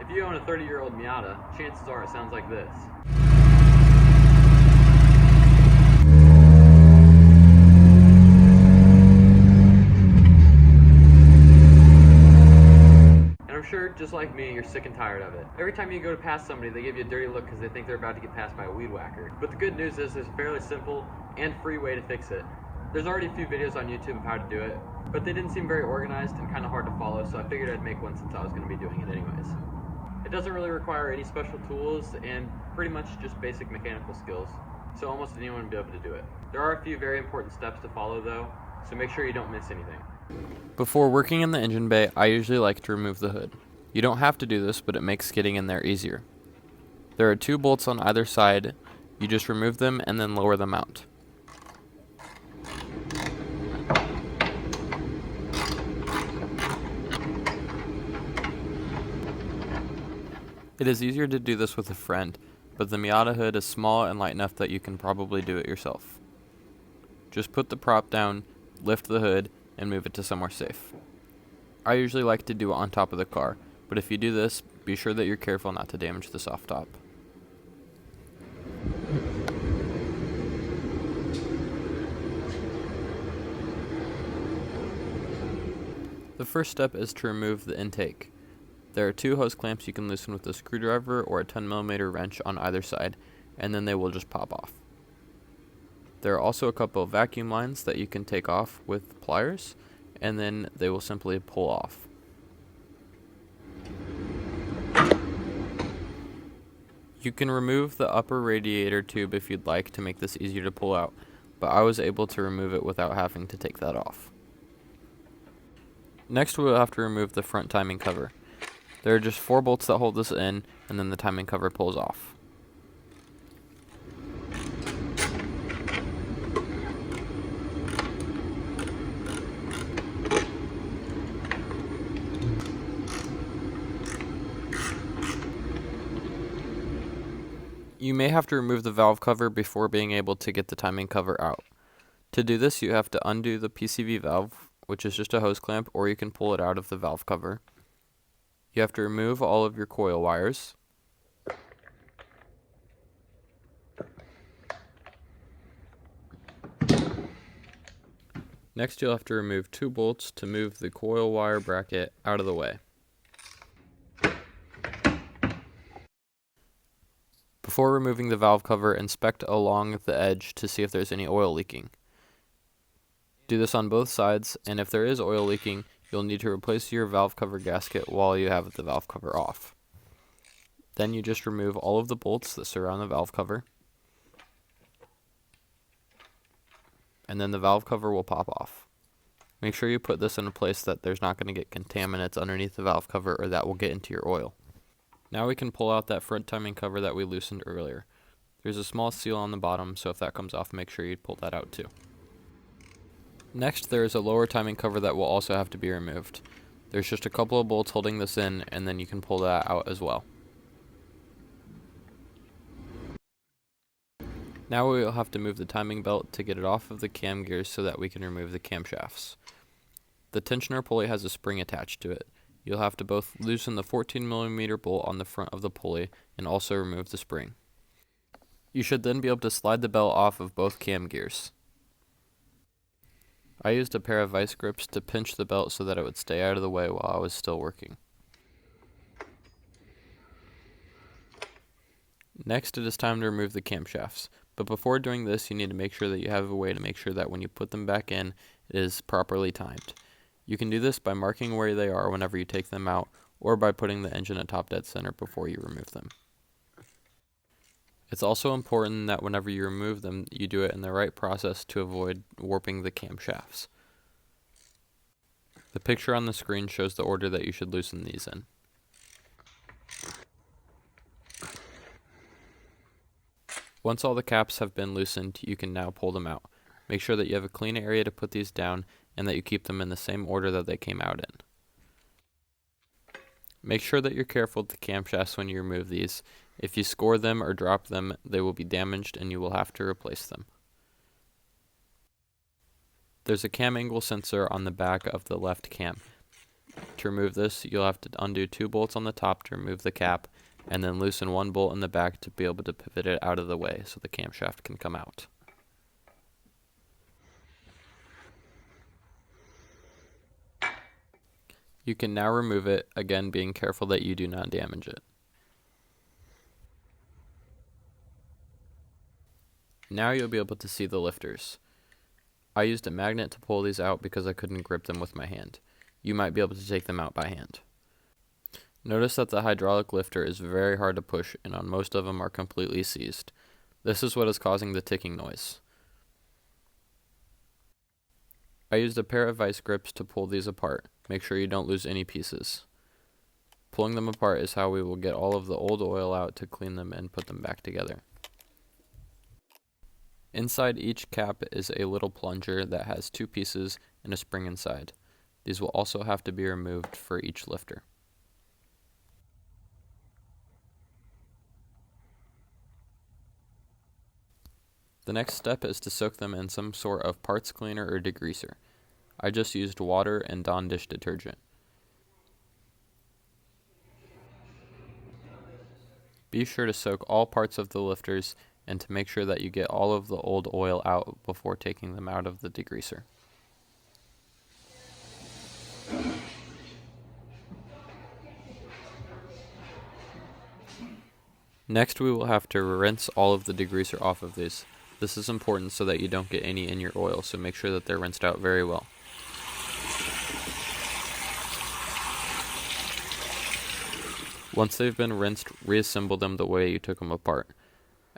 If you own a 30-year-old Miata, chances are it sounds like this. And I'm sure, just like me, you're sick and tired of it. Every time you go to pass somebody, they give you a dirty look because they think they're about to get passed by a weed whacker. But the good news is there's a fairly simple and free way to fix it. There's already a few videos on YouTube of how to do it, but they didn't seem very organized and kind of hard to follow, so I figured I'd make one since I was going to be doing it anyways. It doesn't really require any special tools and pretty much just basic mechanical skills, so almost anyone would be able to do it. There are a few very important steps to follow though, so make sure you don't miss anything. Before working in the engine bay, I usually like to remove the hood. You don't have to do this, but it makes getting in there easier. There are 2 bolts on either side. You just remove them and then lower the mount. It is easier to do this with a friend, but the Miata hood is small and light enough that you can probably do it yourself. Just put the prop down, lift the hood, and move it to somewhere safe. I usually like to do it on top of the car, but if you do this, be sure that you're careful not to damage the soft top. The first step is to remove the intake. There are 2 hose clamps you can loosen with a screwdriver or a 10mm wrench on either side, and then they will just pop off. There are also a couple of vacuum lines that you can take off with pliers, and then they will simply pull off. You can remove the upper radiator tube if you'd like to make this easier to pull out, but I was able to remove it without having to take that off. Next we will have to remove the front timing cover. There are just 4 bolts that hold this in, and then the timing cover pulls off. You may have to remove the valve cover before being able to get the timing cover out. To do this, you have to undo the PCV valve, which is just a hose clamp, or you can pull it out of the valve cover. You have to remove all of your coil wires. Next, you'll have to remove 2 bolts to move the coil wire bracket out of the way. Before removing the valve cover, inspect along the edge to see if there's any oil leaking. Do this on both sides, and if there is oil leaking, you'll need to replace your valve cover gasket while you have the valve cover off. Then you just remove all of the bolts that surround the valve cover, and then the valve cover will pop off. Make sure you put this in a place that there's not going to get contaminants underneath the valve cover or that will get into your oil. Now we can pull out that front timing cover that we loosened earlier. There's a small seal on the bottom, so if that comes off, make sure you pull that out too. Next, there is a lower timing cover that will also have to be removed. There's just a couple of bolts holding this in, and then you can pull that out as well. Now we will have to move the timing belt to get it off of the cam gears so that we can remove the camshafts. The tensioner pulley has a spring attached to it. You'll have to both loosen the 14mm bolt on the front of the pulley and also remove the spring. You should then be able to slide the belt off of both cam gears. I used a pair of vice grips to pinch the belt so that it would stay out of the way while I was still working. Next, it is time to remove the camshafts, but before doing this, you need to make sure that you have a way to make sure that when you put them back in, it is properly timed. You can do this by marking where they are whenever you take them out, or by putting the engine atop dead center before you remove them. It's also important that whenever you remove them, you do it in the right process to avoid warping the camshafts. The picture on the screen shows the order that you should loosen these in. Once all the caps have been loosened, you can now pull them out. Make sure that you have a clean area to put these down and that you keep them in the same order that they came out in. Make sure that you're careful with the camshafts when you remove these. If you score them or drop them, they will be damaged and you will have to replace them. There's a cam angle sensor on the back of the left cam. To remove this, you'll have to undo 2 bolts on the top to remove the cap, and then loosen 1 bolt in the back to be able to pivot it out of the way so the camshaft can come out. You can now remove it, again being careful that you do not damage it. Now you'll be able to see the lifters. I used a magnet to pull these out because I couldn't grip them with my hand. You might be able to take them out by hand. Notice that the hydraulic lifter is very hard to push, and on most of them are completely seized. This is what is causing the ticking noise. I used a pair of vice grips to pull these apart. Make sure you don't lose any pieces. Pulling them apart is how we will get all of the old oil out to clean them and put them back together. Inside each cap is a little plunger that has 2 pieces and a spring inside. These will also have to be removed for each lifter. The next step is to soak them in some sort of parts cleaner or degreaser. I just used water and Dawn dish detergent. Be sure to soak all parts of the lifters and to make sure that you get all of the old oil out before taking them out of the degreaser. Next, we will have to rinse all of the degreaser off of these. This is important so that you don't get any in your oil, so make sure that they're rinsed out very well. Once they've been rinsed, reassemble them the way you took them apart.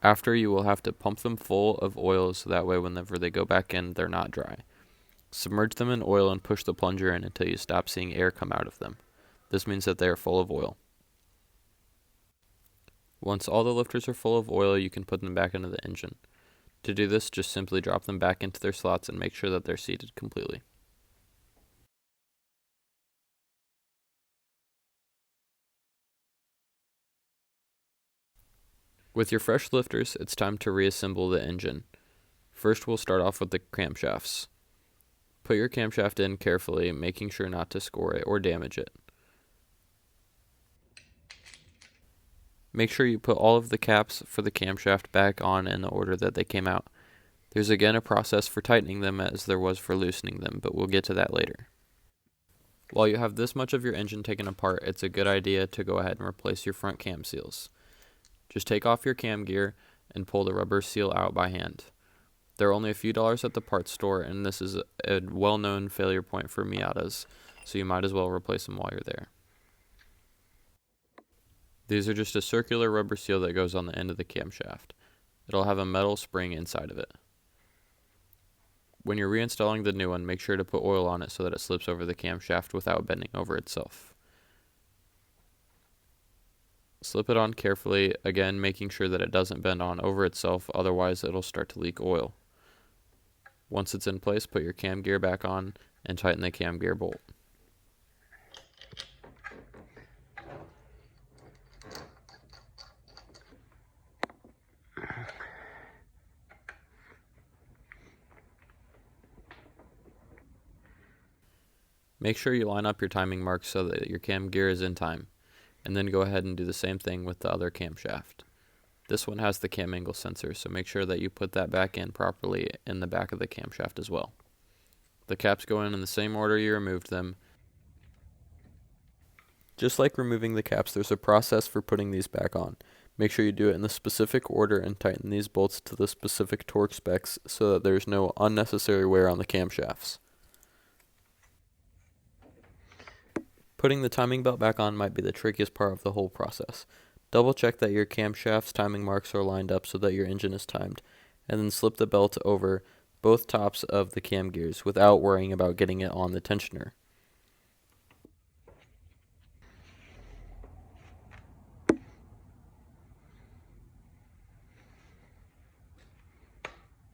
After, you will have to pump them full of oil so that way whenever they go back in, they're not dry. Submerge them in oil and push the plunger in until you stop seeing air come out of them. This means that they are full of oil. Once all the lifters are full of oil, you can put them back into the engine. To do this, just simply drop them back into their slots and make sure that they're seated completely. With your fresh lifters, it's time to reassemble the engine. First, we'll start off with the camshafts. Put your camshaft in carefully, making sure not to score it or damage it. Make sure you put all of the caps for the camshaft back on in the order that they came out. There's again a process for tightening them as there was for loosening them, but we'll get to that later. While you have this much of your engine taken apart, it's a good idea to go ahead and replace your front cam seals. Just take off your cam gear and pull the rubber seal out by hand. They're only a few dollars at the parts store, and this is a well-known failure point for Miatas, so you might as well replace them while you're there. These are just a circular rubber seal that goes on the end of the camshaft. It'll have a metal spring inside of it. When you're reinstalling the new one, make sure to put oil on it so that it slips over the camshaft without bending over itself. Slip it on carefully, again making sure that it doesn't bend on over itself, otherwise it'll start to leak oil. Once it's in place, put your cam gear back on and tighten the cam gear bolt. Make sure you line up your timing marks so that your cam gear is in time, and then go ahead and do the same thing with the other camshaft. This one has the cam angle sensor, so make sure that you put that back in properly in the back of the camshaft as well. The caps go in the same order you removed them. Just like removing the caps, there's a process for putting these back on. Make sure you do it in the specific order and tighten these bolts to the specific torque specs so that there's no unnecessary wear on the camshafts. Putting the timing belt back on might be the trickiest part of the whole process. Double check that your camshaft's timing marks are lined up so that your engine is timed, and then slip the belt over both tops of the cam gears without worrying about getting it on the tensioner.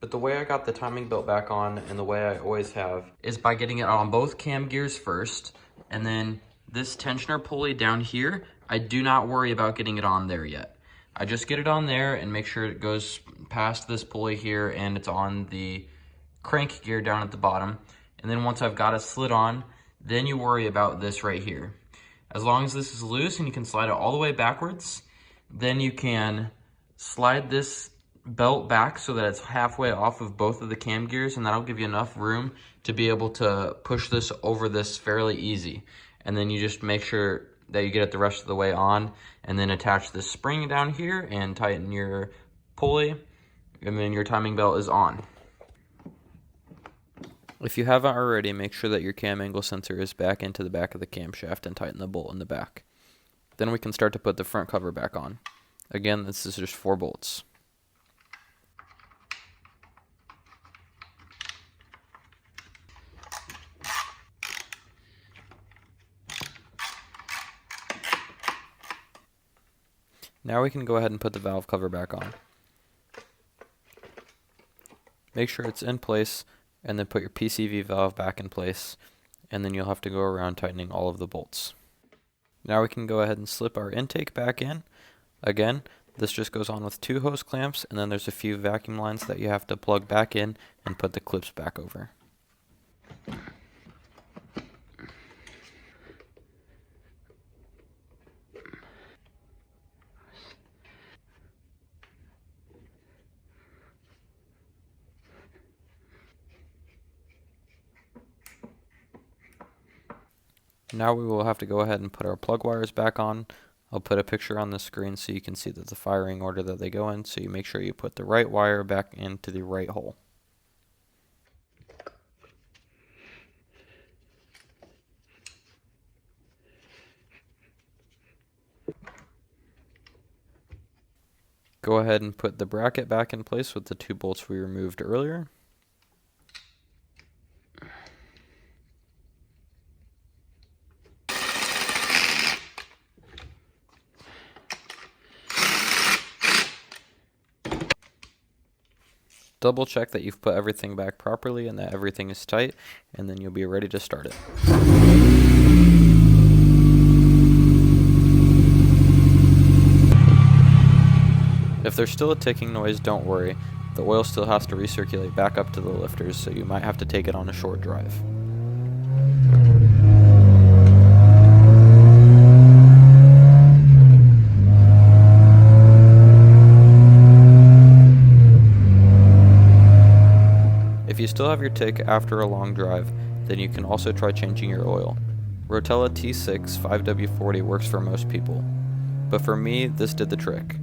But the way I got the timing belt back on, and the way I always have, is by getting it on both cam gears first, and then this tensioner pulley down here, I do not worry about getting it on there yet. I just get it on there and make sure it goes past this pulley here and it's on the crank gear down at the bottom. And then once I've got it slid on, Then you worry about this right here. As long as this is loose and you can slide it all the way backwards, then you can slide this belt back so that it's halfway off of both of the cam gears, and that'll give you enough room to be able to push this over this fairly easy. And then you just make sure that you get it the rest of the way on, and then attach this spring down here and tighten your pulley, and then your timing belt is on. If you haven't already, make sure that your cam angle sensor is back into the back of the camshaft and tighten the bolt in the back. Then we can start to put the front cover back on. Again, this is just 4 bolts. Now we can go ahead and put the valve cover back on. Make sure it's in place, and then put your PCV valve back in place, and then you'll have to go around tightening all of the bolts. Now we can go ahead and slip our intake back in. Again, this just goes on with 2 hose clamps, and then there's a few vacuum lines that you have to plug back in and put the clips back over. Now we will have to go ahead and put our plug wires back on. I'll put a picture on the screen so you can see that the firing order that they go in, so you make sure you put the right wire back into the right hole. Go ahead and put the bracket back in place with the 2 bolts we removed earlier. Double check that you've put everything back properly and that everything is tight, and then you'll be ready to start it. If there's still a ticking noise, don't worry. The oil still has to recirculate back up to the lifters, so you might have to take it on a short drive. If you still have your tick after a long drive, then you can also try changing your oil. Rotella T6 5W40 works for most people, but for me, this did the trick.